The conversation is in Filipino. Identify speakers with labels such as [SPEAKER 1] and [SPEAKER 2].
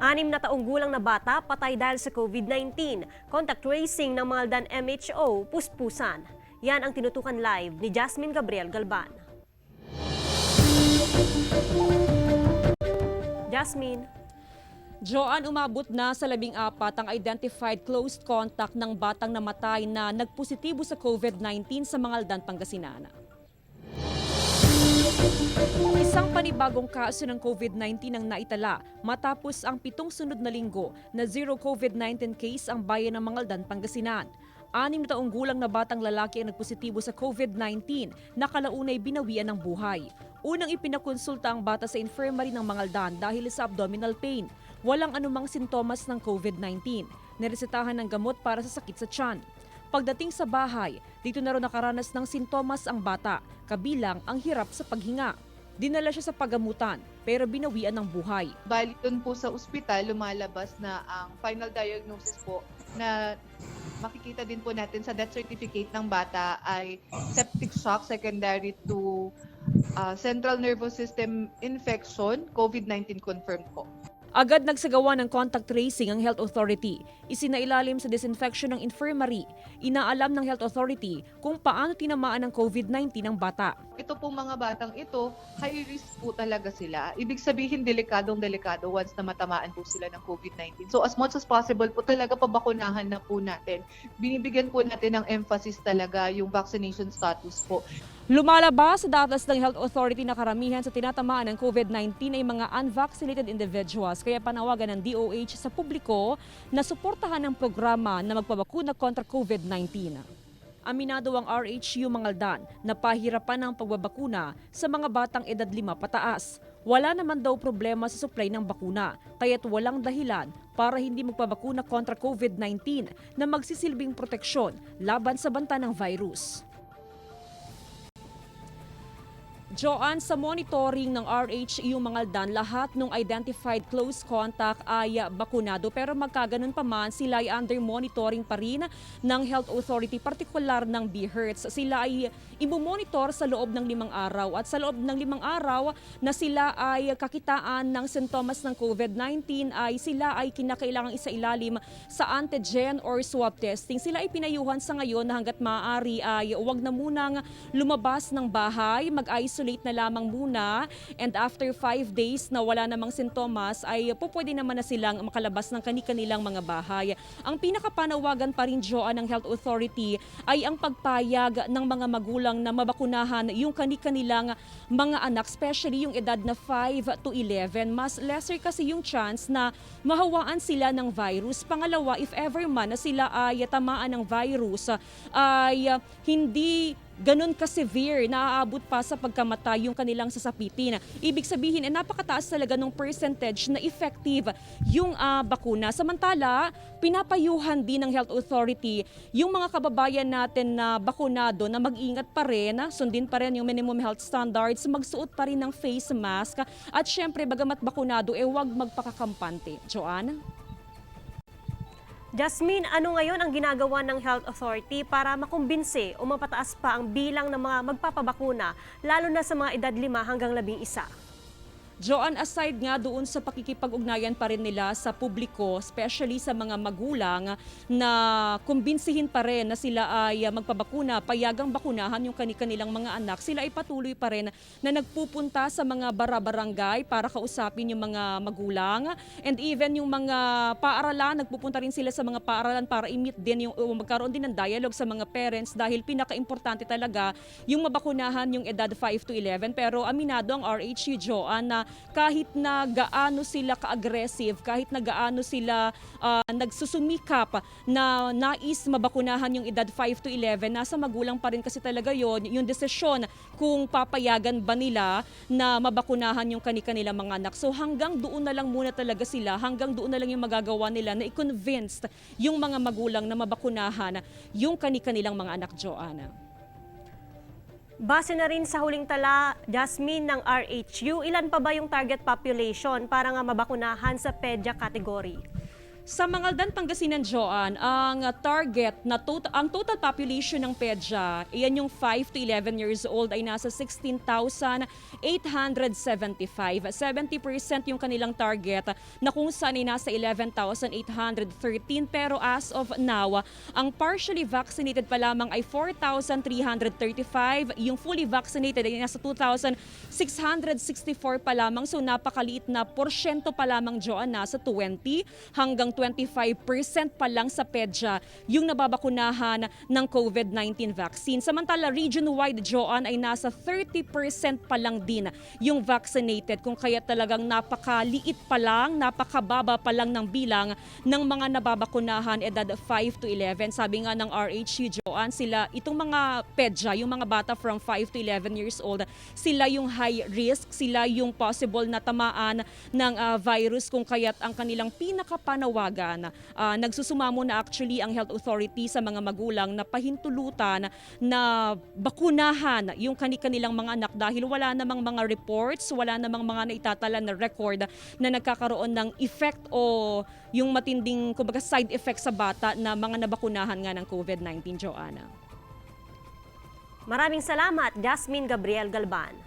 [SPEAKER 1] 6 na taong gulang na bata patay dahil sa COVID-19. Contact tracing ng Maldan MHO, puspusan. Yan ang tinutukan live ni Jasmine Gabriel Galban. Jasmine.
[SPEAKER 2] Joan, umabot na sa 14 ang identified close contact ng batang namatay na nagpositibo sa COVID-19 sa Mangaldan, Pangasinan. Isang panibagong kaso ng COVID-19 ang naitala matapos ang 7 sunod na linggo na zero COVID-19 case ang bayan ng Mangaldan, Pangasinan. 6 na taong gulang na batang lalaki ang nagpositibo sa COVID-19 na kalaunay binawian ng buhay. Unang ipinakonsulta ang bata sa infirmary ng Mangaldan dahil sa abdominal pain. Walang anumang sintomas ng COVID-19. Niresetahan ng gamot para sa sakit sa tiyan. Pagdating sa bahay, dito na raw nakaranas ng sintomas ang bata, kabilang ang hirap sa paghinga. Dinala siya sa pagamutan, pero binawian ng buhay.
[SPEAKER 3] Bali doon po sa ospital, lumalabas na ang final diagnosis po na makikita din po natin sa death certificate ng bata ay septic shock secondary to central nervous system infection, COVID-19 confirmed po.
[SPEAKER 2] Agad nagsagawa ng contact tracing ang Health Authority. Isinailalim sa disinfection ng infirmary. Inaalam ng Health Authority kung paano tinamaan ng COVID-19 ang bata.
[SPEAKER 3] Ito pong mga batang ito, high risk po talaga sila. Ibig sabihin, delikadong-delikado once na matamaan po sila ng COVID-19. So as much as possible po talaga pabakunahan na po natin. Binibigyan po natin ng emphasis talaga yung vaccination status po.
[SPEAKER 2] Lumalabas sa datos ng Health Authority na karamihan sa tinatamaan ng COVID-19 ay mga unvaccinated individuals. Kaya panawagan ng DOH sa publiko na suportahan ang programa na magpabakuna kontra COVID-19. Aminado ang RHU Mangaldan na pahirapan ang pagbabakuna sa mga batang edad 5 pataas. Wala naman daw problema sa supply ng bakuna, kaya't walang dahilan para hindi magpabakuna kontra COVID-19 na magsisilbing proteksyon laban sa banta ng virus. Joan, sa monitoring ng RHU Mangaldan, lahat ng identified close contact ay bakunado. Pero magkaganon pa man, sila ay under monitoring pa rin ng Health Authority, partikular ng BHERTS. Sila ay imomonitor sa loob ng 5 araw. At sa loob ng 5 araw na sila ay kakitaan ng sintomas ng COVID-19, ay sila ay kinakailangang isailalim sa antigen or swab testing. Sila ay pinayuhan sa ngayon na hanggat maaari ay huwag na munang lumabas ng bahay, mag-isolate na lamang muna, and after 5 days na wala namang sintomas ay pwede naman na silang makalabas ng kanilang mga bahay. Ang pinakapanawagan pa rin, Joan, ng Health Authority ay ang pagpayag ng mga magulang na mabakunahan yung kanilang mga anak, especially yung edad na 5 to 11. Mas lesser kasi yung chance na mahawaan sila ng virus. Pangalawa, if ever man na sila ay tamaan ng virus, ay hindi ganun ka-severe, naaabot pa sa pagkamatay yung kanilang sasapitin. Ibig sabihin, napakataas talaga ng percentage na effective yung bakuna. Samantala, pinapayuhan din ng Health Authority yung mga kababayan natin na bakunado na mag-ingat pa rin, sundin pa rin yung minimum health standards, magsuot pa rin ng face mask, at syempre, bagamat bakunado, huwag magpakakampante. Joanne?
[SPEAKER 1] Jasmine, ano ngayon ang ginagawa ng Health Authority para makumbinse o mapataas pa ang bilang ng mga magpapabakuna, lalo na sa mga edad 5 hanggang 11?
[SPEAKER 2] Joan, aside nga doon sa pakikipag-ugnayan pa rin nila sa publiko, especially sa mga magulang, na kumbinsihin pa rin na sila ay magpabakuna, payagang bakunahan yung kanilang mga anak, sila ay patuloy pa rin na nagpupunta sa mga bara-barangay para kausapin yung mga magulang, and even yung mga paaralan, nagpupunta rin sila sa mga paaralan para i-meet din, magkaroon din ng dialogue sa mga parents, dahil pinaka-importante talaga yung mabakunahan yung edad 5 to 11. Pero aminado ang RHU, Joan, na kahit na gaano sila ka-aggressive, kahit na gaano sila nagsusumikap na nais mabakunahan yung edad 5 to 11, nasa magulang pa rin kasi talaga yung desisyon kung papayagan ba nila na mabakunahan yung kanilang mga anak. So hanggang doon na lang muna talaga sila, hanggang doon na lang yung magagawa nila na i-convince yung mga magulang na mabakunahan yung kanilang mga anak, Joanna.
[SPEAKER 1] Base na rin sa huling tala, Jasmine, ng RHU, ilan pa ba yung target population para nga mabakunahan sa PEDYA category?
[SPEAKER 2] Sa Mangaldan, Pangasinan, Joan, ang target na ang total population ng PEDYA, iyan yung 5 to 11 years old ay nasa 16,875. 70% yung kanilang target na kung saan ay nasa 11,813. Pero as of now, ang partially vaccinated pa lamang ay 4,335. Yung fully vaccinated ay nasa 2,664 pa lamang. So napakaliit na porsyento pa lamang, Joan, nasa 20 hanggang 25% pa lang sa PEDYA yung nababakunahan ng COVID-19 vaccine. Samantala, region-wide, Joan, ay nasa 30% pa lang din yung vaccinated, kung kaya talagang napakaliit pa lang, napakababa pa lang ng bilang ng mga nababakunahan edad 5 to 11. Sabi nga ng RHU, Joan, sila, itong mga PEDYA, yung mga bata from 5 to 11 years old, sila yung high risk, sila yung possible na tamaan ng virus, kung kaya't ang kanilang pinakapanawagan, nagsusumamo na actually ang health authority sa mga magulang na pahintulutan na bakunahan yung kanilang mga anak dahil wala namang mga reports, wala namang mga naitatala na record na nagkakaroon ng effect o yung matinding kumbaga side effect sa bata na mga nabakunahan nga ng COVID-19, Joanna.
[SPEAKER 1] Maraming salamat, Jasmine Gabriel Galban.